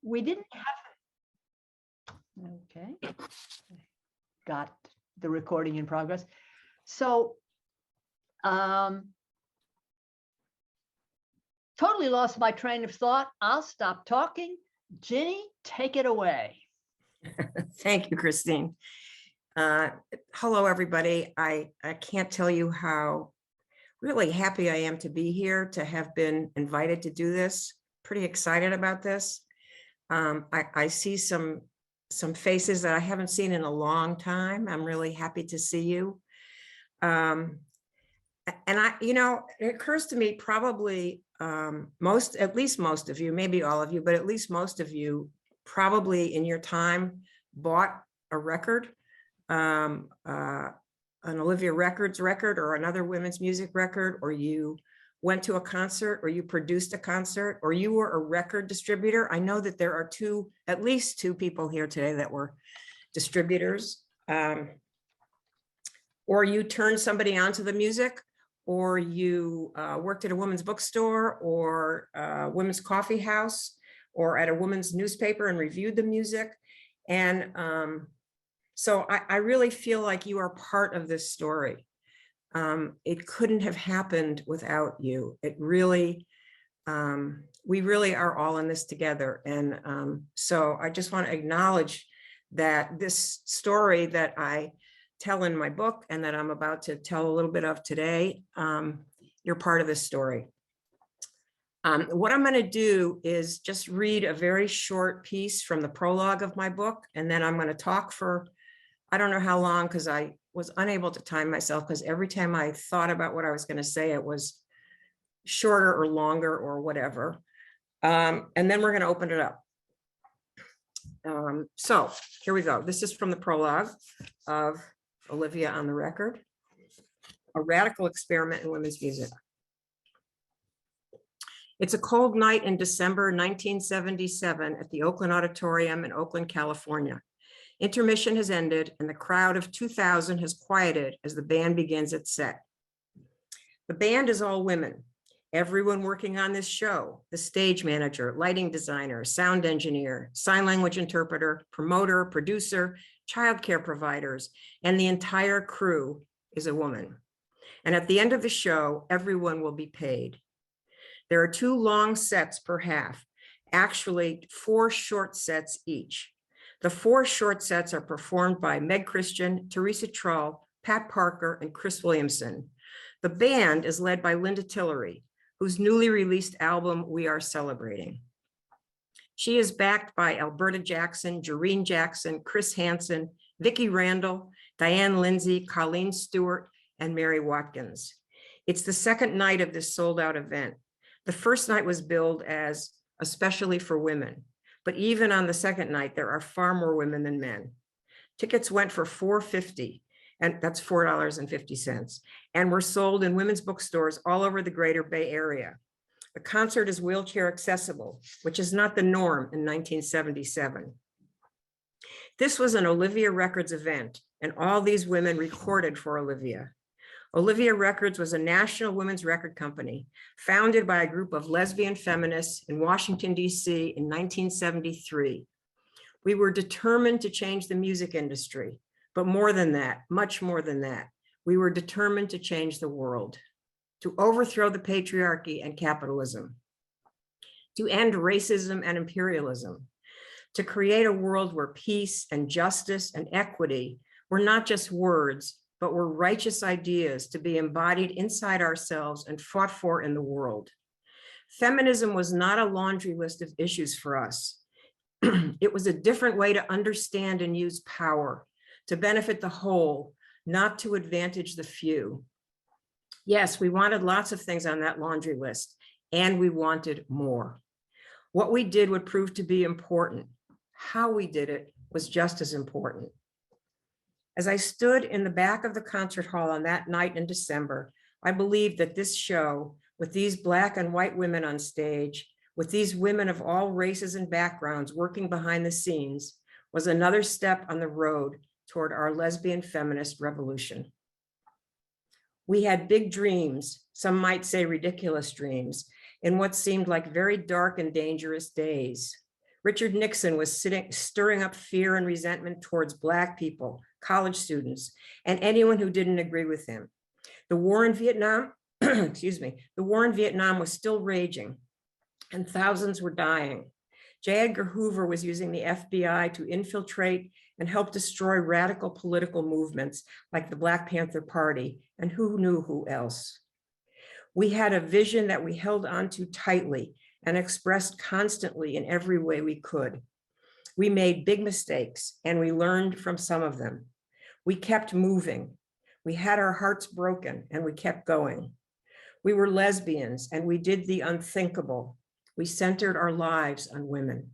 We didn't have, okay, got the recording in progress. So, totally lost my train of thought. I'll stop talking. Ginny, take it away. Thank you, Christine. Hello, everybody. I can't tell you how really happy I am to be here, to have been invited to do this. Pretty excited about this. I see some faces that I haven't seen in a long time. I'm really happy to see you. And it occurs to me probably at least most of you, maybe all of you, but at least most of you probably in your time bought a record, an Olivia Records record or another women's music record, or you went to a concert, or you produced a concert, or you were a record distributor. I know that there are at least two people here today that were distributors, or you turned somebody onto the music, or you worked at a women's bookstore or a women's coffee house, or at a women's newspaper and reviewed the music. And so I really feel like you are part of this story. It couldn't have happened without you. It really, we really are all in this together. And so I just want to acknowledge that this story that I tell in my book and that I'm about to tell a little bit of today, you're part of this story. What I'm going to do is just read a very short piece from the prologue of my book, and then I'm going to talk for, I don't know how long, because I was unable to time myself, because every time I thought about what I was going to say, it was shorter or longer or whatever. And then we're going to open it up. So here we go. This is from the prologue of Olivia on the Record, a radical experiment in women's music. It's a cold night in December 1977 at the Oakland Auditorium in Oakland, California. Intermission has ended and the crowd of 2,000 has quieted as the band begins its set. The band is all women. Everyone working on this show, the stage manager, lighting designer, sound engineer, sign language interpreter, promoter, producer, childcare providers, and the entire crew is a woman. And at the end of the show, everyone will be paid. There are 2 long sets per half, actually 4 short sets each. The 4 short sets are performed by Meg Christian, Teresa Trull, Pat Parker, and Chris Williamson. The band is led by Linda Tillery, whose newly released album we are celebrating. She is backed by Alberta Jackson, Jareen Jackson, Chris Hansen, Vicki Randall, Diane Lindsay, Colleen Stewart, and Mary Watkins. It's the second night of this sold-out event. The first night was billed as especially for women, but even on the second night, there are far more women than men. Tickets went for $4.50, and that's $4.50, and were sold in women's bookstores all over the greater Bay Area. The concert is wheelchair accessible, which is not the norm in 1977. This was an Olivia Records event, and all these women recorded for Olivia. Olivia Records was a national women's record company founded by a group of lesbian feminists in Washington, D.C. in 1973. We were determined to change the music industry, but more than that, much more than that, we were determined to change the world, to overthrow the patriarchy and capitalism, to end racism and imperialism, to create a world where peace and justice and equity were not just words, but were righteous ideas to be embodied inside ourselves and fought for in the world. Feminism was not a laundry list of issues for us. It was a different way to understand and use power, to benefit the whole, not to advantage the few. Yes, we wanted lots of things on that laundry list, and we wanted more. What we did would prove to be important. How we did it was just as important. As I stood in the back of the concert hall on that night in December, I believed that this show, with these Black and white women on stage, with these women of all races and backgrounds working behind the scenes, was another step on the road toward our lesbian feminist revolution. We had big dreams, some might say ridiculous dreams, in what seemed like very dark and dangerous days. Richard Nixon was stirring up fear and resentment towards Black people, college students, and anyone who didn't agree with him. The war in Vietnam, excuse me, the war in Vietnam was still raging and thousands were dying. J. Edgar Hoover was using the FBI to infiltrate and help destroy radical political movements like the Black Panther Party, and who knew who else. We had a vision that we held onto tightly and expressed constantly in every way we could. We made big mistakes and we learned from some of them. We kept moving. We had our hearts broken and we kept going. We were lesbians and we did the unthinkable. We centered our lives on women.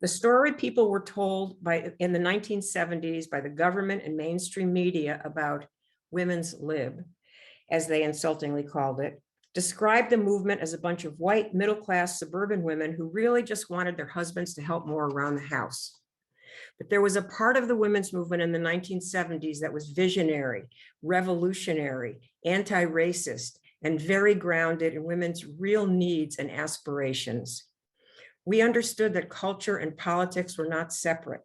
The story people were told in the 1970s by the government and mainstream media about women's lib, as they insultingly called it, described the movement as a bunch of white, middle-class suburban women who really just wanted their husbands to help more around the house. But there was a part of the women's movement in the 1970s that was visionary, revolutionary, anti-racist, and very grounded in women's real needs and aspirations. We understood that culture and politics were not separate,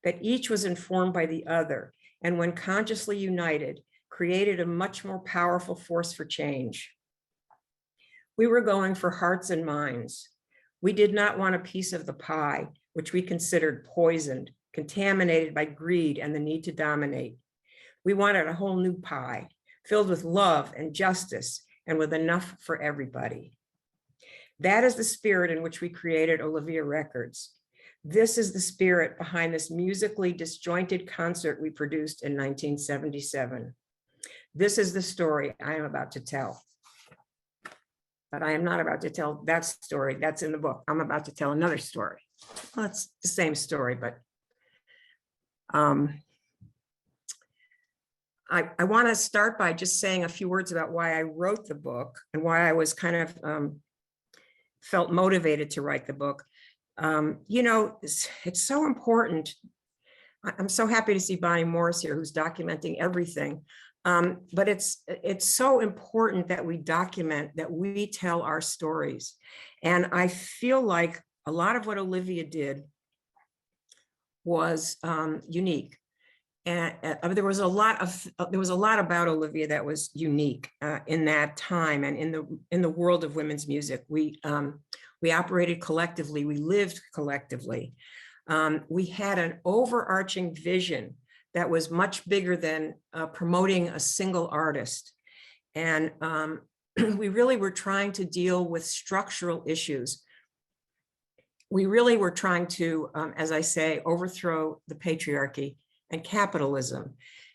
that each was informed by the other, and when consciously united, created a much more powerful force for change. We were going for hearts and minds. We did not want a piece of the pie, which we considered poisoned, contaminated by greed and the need to dominate. We wanted a whole new pie, filled with love and justice, and with enough for everybody. That is the spirit in which we created Olivia Records. This is the spirit behind this musically disjointed concert we produced in 1977. This is the story I am about to tell. But I am not about to tell that story. That's in the book. I'm about to tell another story. Well, it's the same story, but I want to start by just saying a few words about why I wrote the book and why I was kind of felt motivated to write the book. You know, it's so important. I'm so happy to see Bonnie Morris here, who's documenting everything. But it's so important that we document, that we tell our stories. And I feel like a lot of what Olivia did was unique. And there was a lot about Olivia that was unique in that time and in the world of women's music. We operated collectively, we lived collectively. We had an overarching vision that was much bigger than promoting a single artist. And we really were trying to deal with structural issues. We really were trying to, as I say, overthrow the patriarchy and capitalism.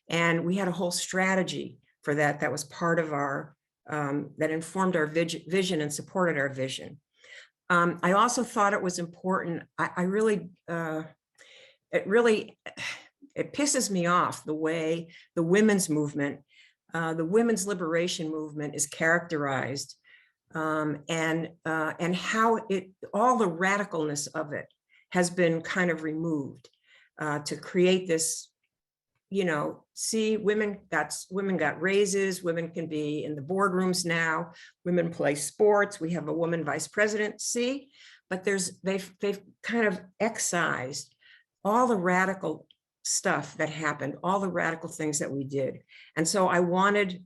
And we had a whole strategy for that was part of our, that informed our vision and supported our vision. I also thought it was important, it pisses me off the way the women's movement, the women's liberation movement is characterized, and how all the radicalness of it has been kind of removed to create this, you know, see, women got raises, women can be in the boardrooms now, women play sports, we have a woman vice president, see, but they've kind of excised all the radical stuff that happened, all the radical things that we did. And so I wanted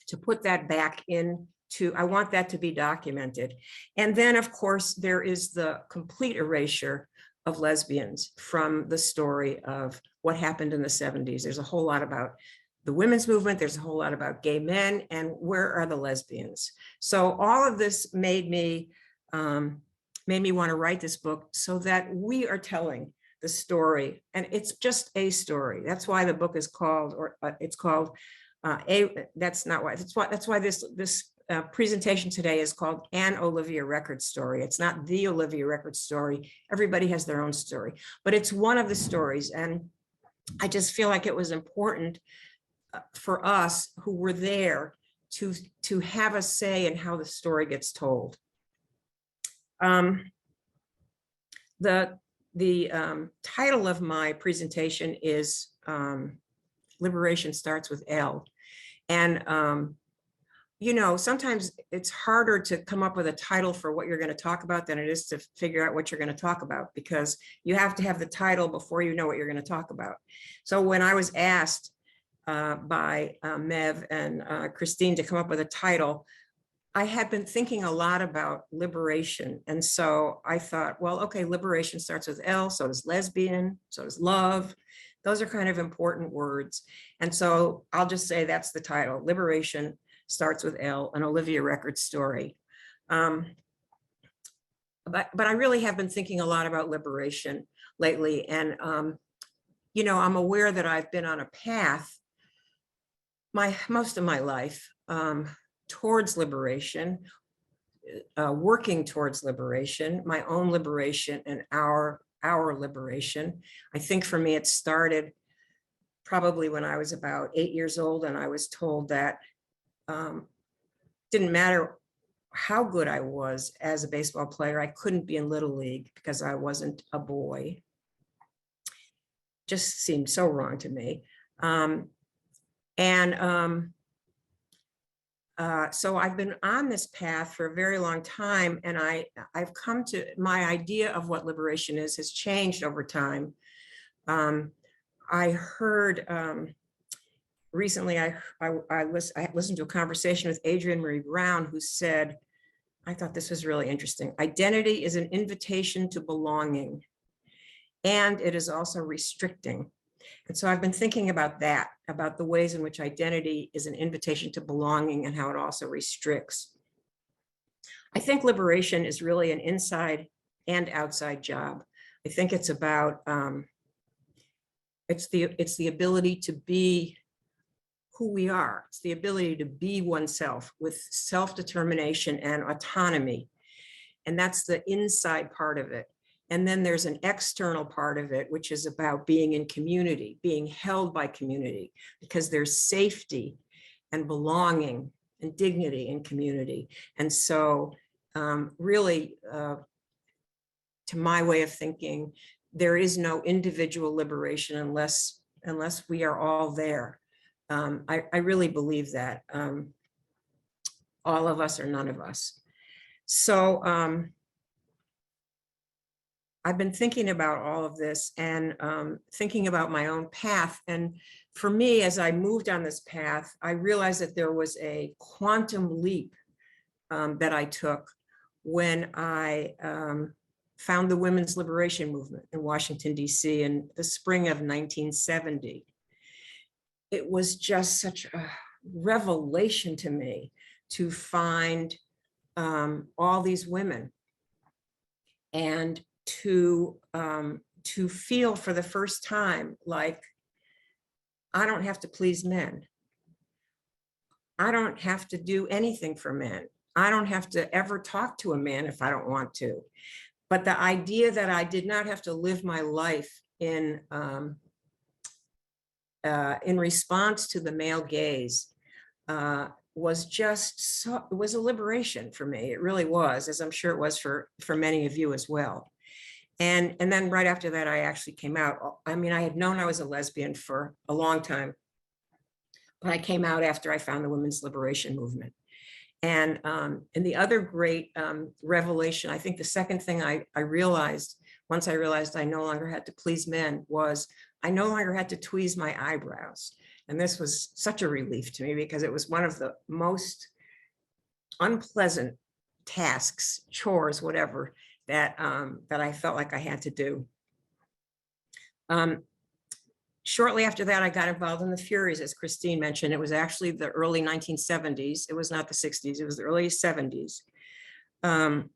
to put that back into, I want that to be documented. And then of course, there is the complete erasure of lesbians from the story of what happened in the 70s. There's a whole lot about the women's movement, there's a whole lot about gay men, and where are the lesbians? So all of this made me want to write this book so that we are telling the story, and it's just a story. That's why the book is called, or it's called that's why this presentation today is called An Olivia Records Story. It's not the Olivia Records story. Everybody has their own story, but it's one of the stories. And I just feel like it was important for us who were there to have a say in how the story gets told. The title of my presentation is Liberation Starts with L. And you know, sometimes it's harder to come up with a title for what you're going to talk about than it is to figure out what you're going to talk about, because you have to have the title before you know what you're going to talk about. So when I was asked by Mev and Christine to come up with a title, I had been thinking a lot about liberation. And so I thought, well, okay, liberation starts with L, so does lesbian, so does love. Those are kind of important words. And so I'll just say that's the title, Liberation Starts with L, an Olivia Records story. But I really have been thinking a lot about liberation lately. And, you know, I'm aware that I've been on a path most of my life towards liberation, working towards liberation, my own liberation and our liberation. I think for me, it started probably when I was about 8 years old, and I was told that didn't matter how good I was as a baseball player, I couldn't be in Little League because I wasn't a boy. Just seemed so wrong to me. So I've been on this path for a very long time, and I've come to, my idea of what liberation is has changed over time. I heard recently, I listened to a conversation with Adrienne Marie Brown, who said, I thought this was really interesting. Identity is an invitation to belonging, and it is also restricting. And so I've been thinking about that, about the ways in which identity is an invitation to belonging and how it also restricts. I think liberation is really an inside and outside job. I think it's about, it's the ability to be who we are. It's the ability to be oneself with self-determination and autonomy. And that's the inside part of it. And then there's an external part of it, which is about being in community, being held by community, because there's safety and belonging and dignity in community. And so really, to my way of thinking, there is no individual liberation unless we are all there. I really believe that, all of us or none of us. So I've been thinking about all of this and thinking about my own path. And for me, as I moved on this path, I realized that there was a quantum leap that I took when I found the women's liberation movement in Washington, D.C. in the spring of 1970. It was just such a revelation to me to find all these women and to feel for the first time like I don't have to please men. I don't have to do anything for men. I don't have to ever talk to a man if I don't want to. But the idea that I did not have to live my life in response to the male gaze was just so, it was a liberation for me. It really was, as I'm sure it was for many of you as well. And then right after that, I actually came out. I mean, I had known I was a lesbian for a long time, but I came out after I found the women's liberation movement. And the other great revelation, I think the second thing I realized, once I realized I no longer had to please men, was I no longer had to tweeze my eyebrows. And this was such a relief to me because it was one of the most unpleasant tasks, chores, whatever, that I felt like I had to do. Shortly after that, I got involved in the Furies, as Christine mentioned. It was actually the early 1970s. It was not the 60s. It was the early 70s. And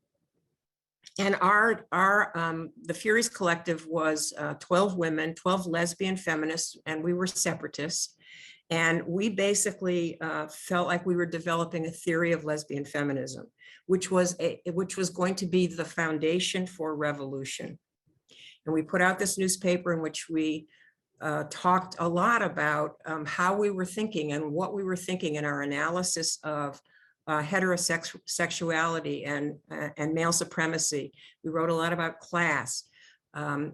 the Furies Collective was 12 women, 12 lesbian feminists, and we were separatists. And we basically felt like we were developing a theory of lesbian feminism, which was going to be the foundation for revolution. And we put out this newspaper in which we talked a lot about how we were thinking and what we were thinking in our analysis of heterosexuality and male supremacy. We wrote a lot about class.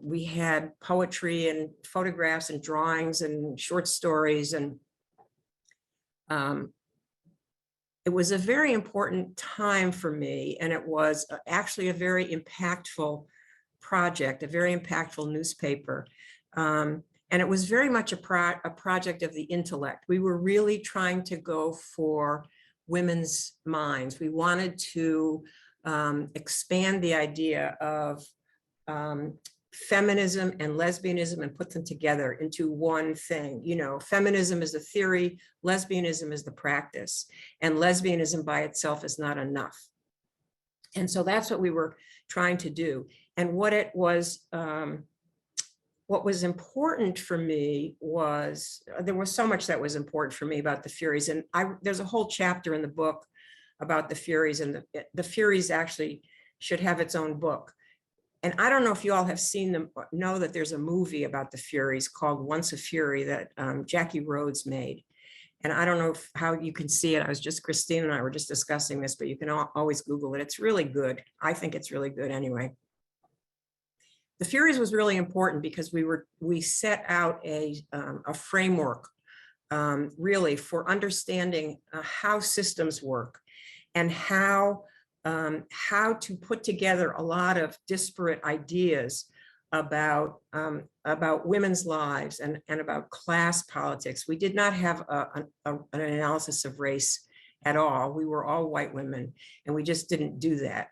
We had poetry and photographs and drawings and short stories. And it was a very important time for me, and it was actually a very impactful project, a very impactful newspaper. And it was very much a project of the intellect. We were really trying to go for women's minds. We wanted to expand the idea of feminism and lesbianism and put them together into one thing. You know, feminism is the theory, lesbianism is the practice, and lesbianism by itself is not enough. And so that's what we were trying to do. And what was important for me was, there was so much that was important for me about the Furies. And there's a whole chapter in the book about the Furies, and the Furies actually should have its own book. And I don't know if you all have seen them, know that there's a movie about the Furies called Once a Fury that Jackie Rhodes made. And I don't know how you can see it. Christine and I were just discussing this, but you can always Google it. It's really good. I think it's really good anyway. The Furies was really important because we set out a framework really for understanding how systems work and how to put together a lot of disparate ideas about women's lives and about class politics. We did not have an analysis of race at all. We were all white women, and we just didn't do that.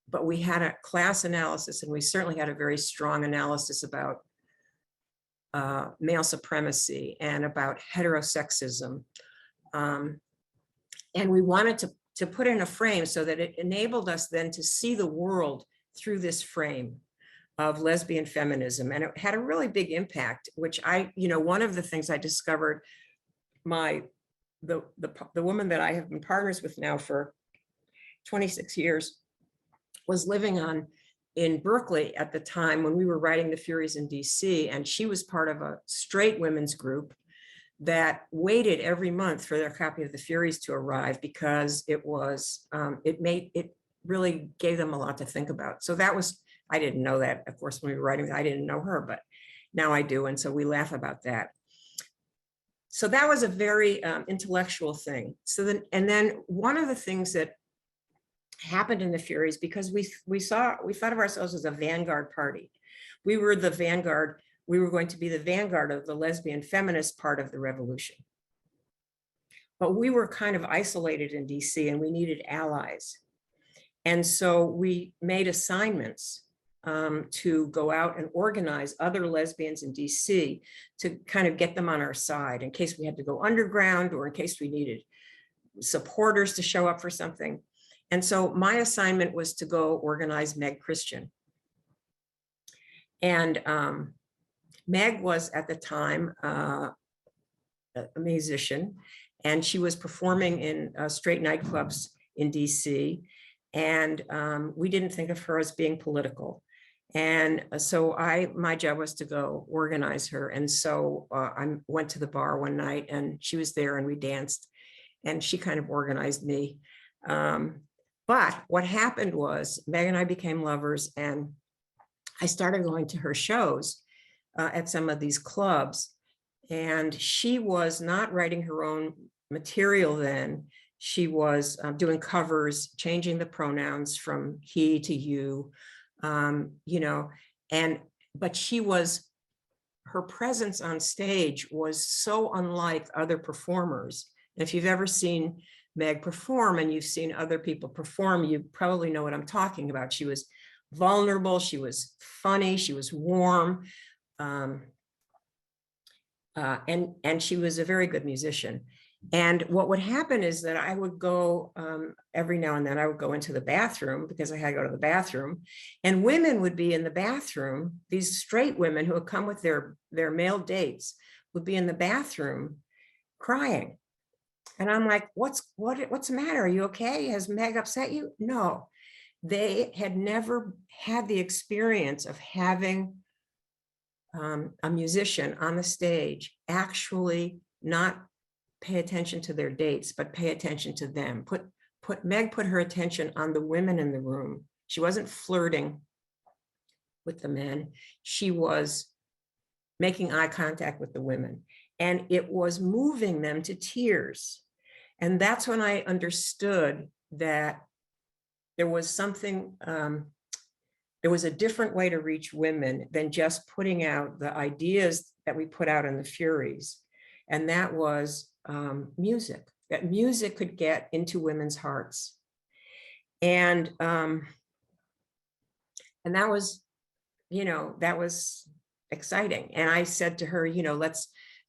But we had a class analysis, and we certainly had a very strong analysis about male supremacy and about heterosexism. And we wanted to put in a frame so that it enabled us then to see the world through this frame of lesbian feminism. And it had a really big impact, which one of the things I discovered, the woman that I have been partners with now for 26 years was living in Berkeley at the time when we were writing the Furies in DC. And she was part of a straight women's group that waited every month for their copy of the Furies to arrive, because it really gave them a lot to think about. So I didn't know that, of course, when we were writing, I didn't know her, but now I do. And so we laugh about that. So that was a very intellectual thing. And then one of the things that happened in the Furies, because we thought of ourselves as a vanguard party. We were the vanguard. We were going to be the vanguard of the lesbian feminist part of the revolution. But we were kind of isolated in DC, and we needed allies. And so we made assignments to go out and organize other lesbians in DC to kind of get them on our side in case we had to go underground or in case we needed supporters to show up for something. And so my assignment was to go organize Meg Christian. And Meg was at the time a musician, and she was performing in straight nightclubs in DC. And we didn't think of her as being political. And so my job was to go organize her. And so I went to the bar one night, and she was there, and we danced, and she kind of organized me. But what happened was Meg and I became lovers, and I started going to her shows at some of these clubs. And she was not writing her own material then. She was doing covers, changing the pronouns from he to you, but her presence on stage was so unlike other performers. And if you've ever seen Meg perform and you've seen other people perform, you probably know what I'm talking about. She was vulnerable, she was funny, she was warm, and she was a very good musician. And what would happen is that I would go every now and then, I would go into the bathroom because I had to go to the bathroom, and women would be in the bathroom. These straight women who would come with their male dates would be in the bathroom crying. And I'm like, what's the matter? Are you okay? Has Meg upset you? No, they had never had the experience of having a musician on the stage actually not pay attention to their dates, but pay attention to them. Meg put her attention on the women in the room. She wasn't flirting with the men. She was making eye contact with the women, and it was moving them to tears. And that's when I understood that there was something, there was a different way to reach women than just putting out the ideas that we put out in the Furies. And that was music, that music could get into women's hearts. And that was, that was exciting. And I said to her,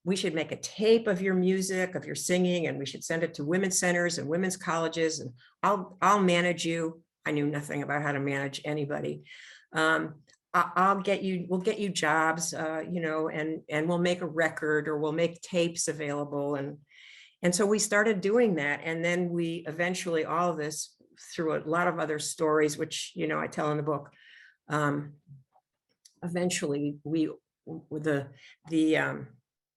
we should make a tape of your music, of your singing, and we should send it to women's centers and women's colleges, and I'll manage you. I knew nothing about how to manage anybody. We'll get you jobs, and we'll make a record, or we'll make tapes available. And so we started doing that. And then we eventually, all of this through a lot of other stories, which, I tell in the book, eventually the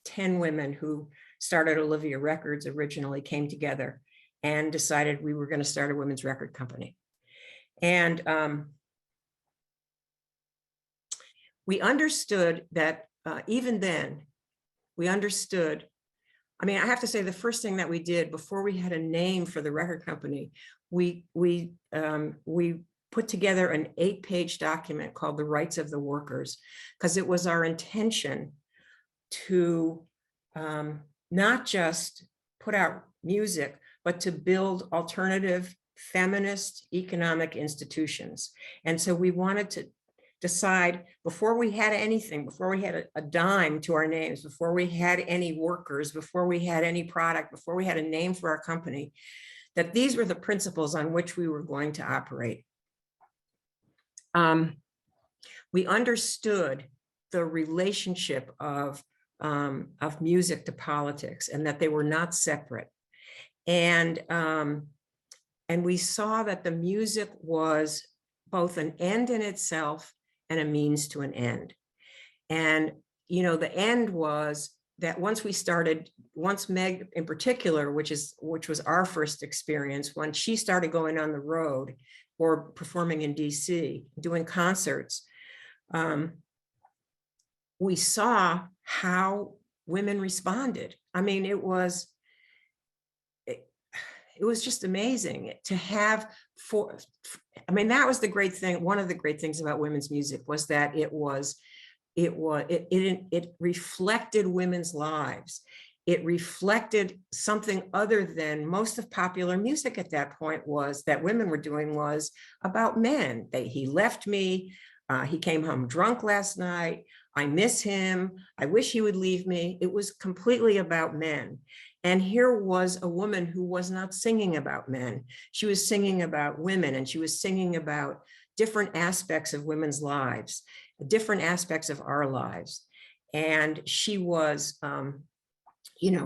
10 women who started Olivia Records originally came together and decided we were going to start a women's record company. And we understood that even then, we understood, I have to say the first thing that we did before we had a name for the record company, we put together an 8-page document called The Rights of the Workers, because it was our intention to not just put out music, but to build alternative feminist economic institutions. And so we wanted to decide, before we had anything, before we had a dime to our names, before we had any workers, before we had any product, before we had a name for our company, that these were the principles on which we were going to operate. We understood the relationship of music to politics, and that they were not separate. And we saw that the music was both an end in itself and a means to an end. And, the end was that once Meg in particular, which was our first experience, when she started going on the road or performing in DC, doing concerts, we saw how women responded. It was just amazing to have that was the great thing. One of the great things about women's music was that it reflected women's lives. It reflected something other than most of popular music at that point was that women were doing was about men. He left me. He came home drunk last night. I miss him. I wish he would leave me. It was completely about men. And here was a woman who was not singing about men. She was singing about women, and she was singing about different aspects of women's lives, different aspects of our lives. And she was,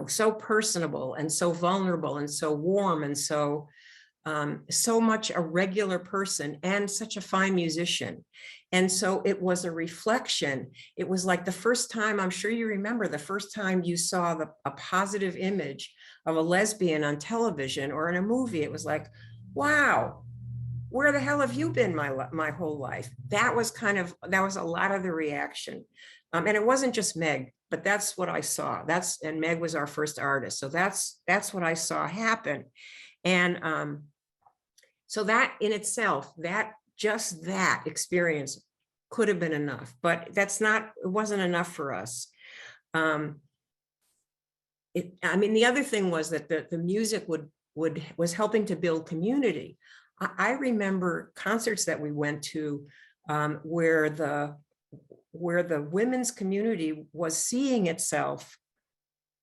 so personable and so vulnerable and so warm and so much a regular person and such a fine musician. And so it was a reflection. It was like the first time, I'm sure you remember the first time you saw a positive image of a lesbian on television or in a movie. It was like, wow, where the hell have you been my whole life? That was a lot of the reaction. And it wasn't just Meg, but that's what I saw. And Meg was our first artist. So that's what I saw happen. And so that in itself, that experience could have been enough, but it wasn't enough for us. The other thing was that the music was helping to build community. I remember concerts that we went to where the women's community was seeing itself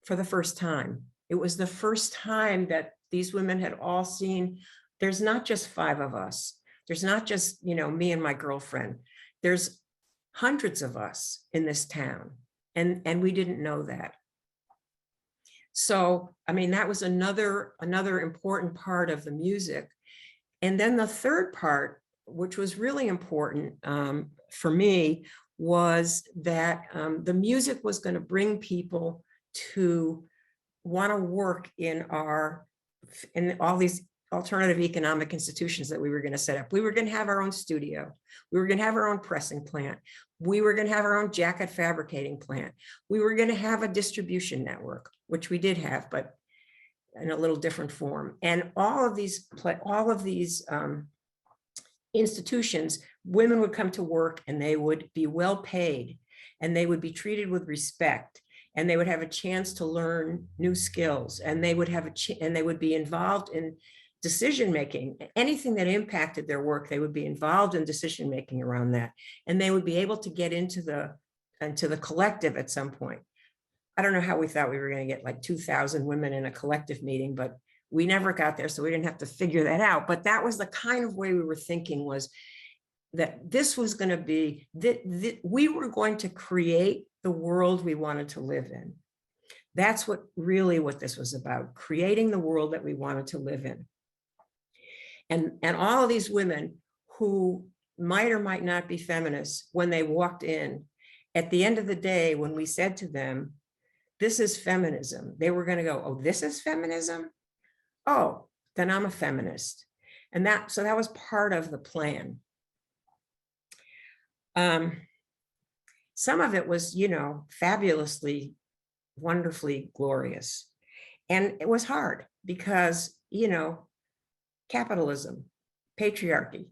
for the first time. It was the first time that these women had all seen, there's not just 5 of us. There's not just, me and my girlfriend. There's hundreds of us in this town. And we didn't know that. So, that was another important part of the music. And then the third part, which was really important for me, was that the music was going to bring people to want to work in all these alternative economic institutions that we were going to set up. We were going to have our own studio. We were going to have our own pressing plant. We were going to have our own jacket fabricating plant. We were going to have a distribution network, which we did have, but in a little different form. And all of these institutions, women would come to work and they would be well paid and they would be treated with respect and they would have a chance to learn new skills and they would have and they would be involved in decision making. Anything that impacted their work, they would be involved in decision making around that, and they would be able to get into the collective at some point. I don't know how we thought we were going to get like 2,000 women in a collective meeting, but we never got there, so we didn't have to figure that out. But that was the kind of way we were thinking, was that this was going to be, that we were going to create the world we wanted to live in. That's what this was about, creating the world that we wanted to live in. And all of these women who might or might not be feminists, when they walked in, at the end of the day, when we said to them, this is feminism, they were going to go, oh, this is feminism? Oh, then I'm a feminist. And so that was part of the plan. Some of it was, fabulously, wonderfully glorious. And it was hard because, capitalism, patriarchy.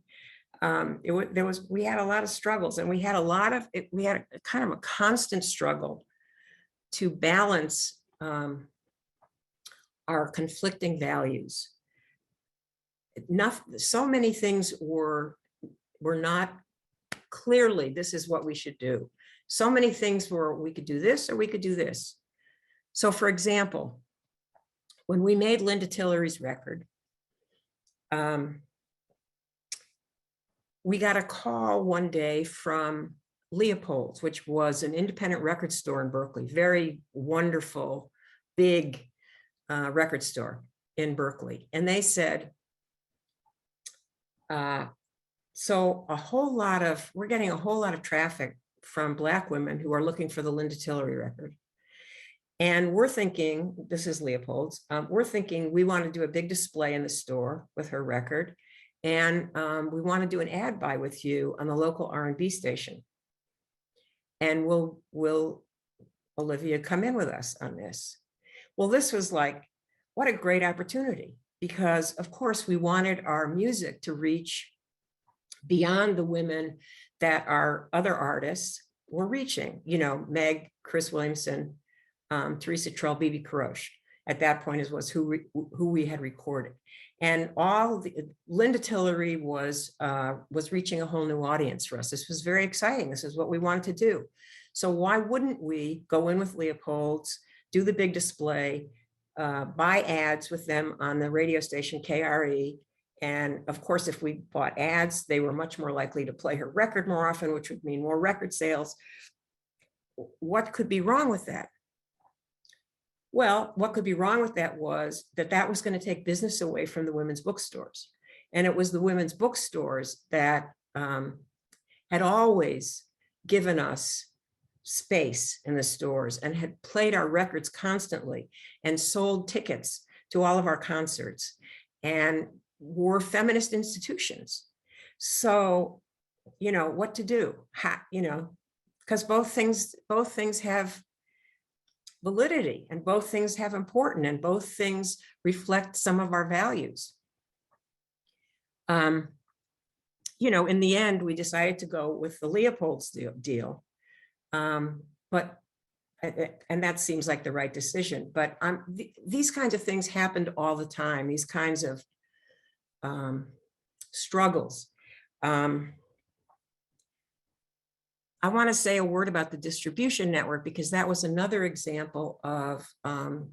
We had a lot of struggles, and we had a kind of a constant struggle to balance our conflicting values. So many things were not clearly, this is what we should do. So many things were, we could do this or we could do this. So for example, when we made Linda Tillery's record, we got a call one day from Leopold's, which was an independent record store in Berkeley, very wonderful, big record store in Berkeley. And they said, so we're getting a whole lot of traffic from Black women who are looking for the Linda Tillery record. And we're thinking, this is Leopold's, we're thinking we want to do a big display in the store with her record. And we want to do an ad buy with you on the local R&B station. And will Olivia come in with us on this? Well, this was like, what a great opportunity, because of course we wanted our music to reach beyond the women that our other artists were reaching, Meg, Chris Williamson, Teresa Trull, Bibi Karosh. At that point was who we had recorded. And Linda Tillery was reaching a whole new audience for us. This was very exciting. This is what we wanted to do. So why wouldn't we go in with Leopold's, do the big display, buy ads with them on the radio station KRE. And of course, if we bought ads, they were much more likely to play her record more often, which would mean more record sales. What could be wrong with that? Well, what could be wrong with that was that was going to take business away from the women's bookstores. And it was the women's bookstores that had always given us space in the stores and had played our records constantly and sold tickets to all of our concerts and were feminist institutions. So, what to do? Because both things have validity, and both things have importance, and both things reflect some of our values. In the end, we decided to go with the Leopold's deal. And that seems like the right decision. But these kinds of things happened all the time, these kinds of struggles. I want to say a word about the distribution network, because that was another example of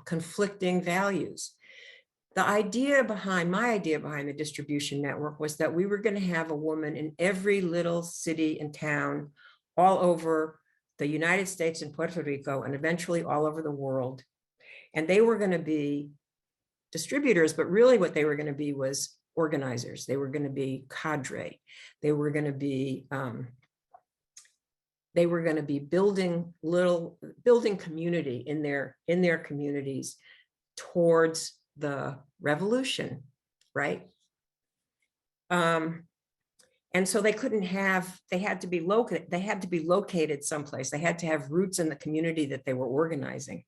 conflicting values. My idea behind the distribution network was that we were going to have a woman in every little city and town all over the United States and Puerto Rico, and eventually all over the world. And they were going to be distributors, but really what they were going to be was organizers. They were going to be cadre. They were going to be building community in their communities towards the revolution, right? And so they had to be located someplace. They had to have roots in the community that they were organizing.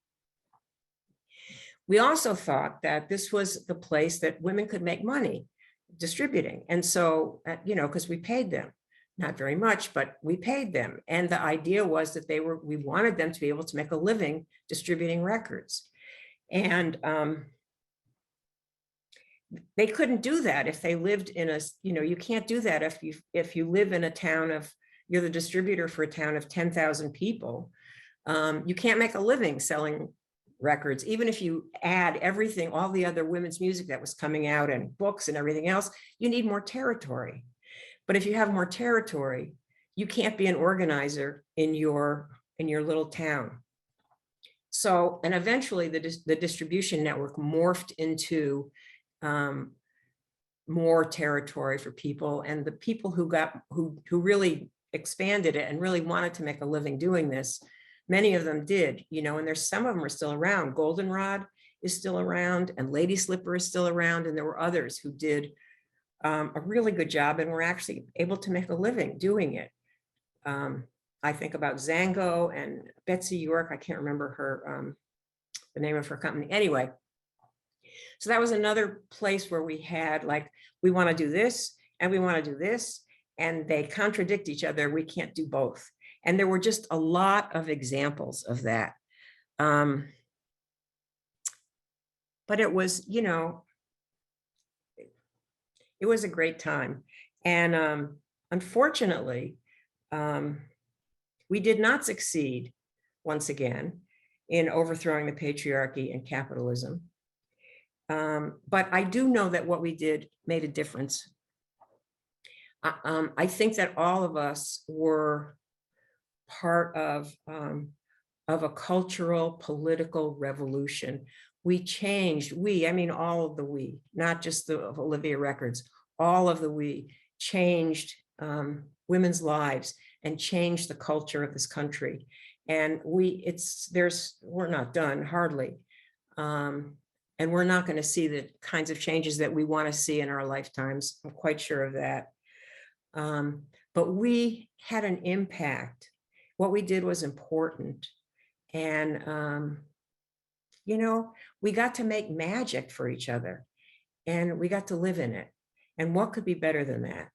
we also thought that this was the place that women could make money distributing. And so, you know, because we paid them, not very much, but we paid them. And the idea was that we wanted them to be able to make a living distributing records. And they couldn't do that if they lived in a, you know, you can't do that if you live in a town of, you're the distributor for a town of 10,000 people. You can't make a living selling records, even if you add everything, all the other women's music that was coming out and books and everything else, you need more territory. But if you have more territory, you can't be an organizer in your little town. So, and eventually the distribution network morphed into more territory for people, and the people who really expanded it and really wanted to make a living doing this, many of them did, you know, and there's some of them are still around. Goldenrod is still around, and Lady Slipper is still around, and there were others who did a really good job and were actually able to make a living doing it. I think about Zango and Betsy York. I can't remember her the name of her company. Anyway, so that was another place where we had like, we want to do this and we want to do this, and they contradict each other. We can't do both. And there were just a lot of examples of that. But it was, you know, it was a great time. And unfortunately, we did not succeed once again in overthrowing the patriarchy and capitalism. But I do know that what we did made a difference. I think that all of us were part of a cultural, political revolution. We changed, I mean, all of the we, not just the Olivia Records, all of the we changed women's lives and changed the culture of this country. And we're not done, hardly. And we're not going to see the kinds of changes that we want to see in our lifetimes. I'm quite sure of that. But we had an impact. What we did was important. And, you know, we got to make magic for each other, and we got to live in it. And what could be better than that?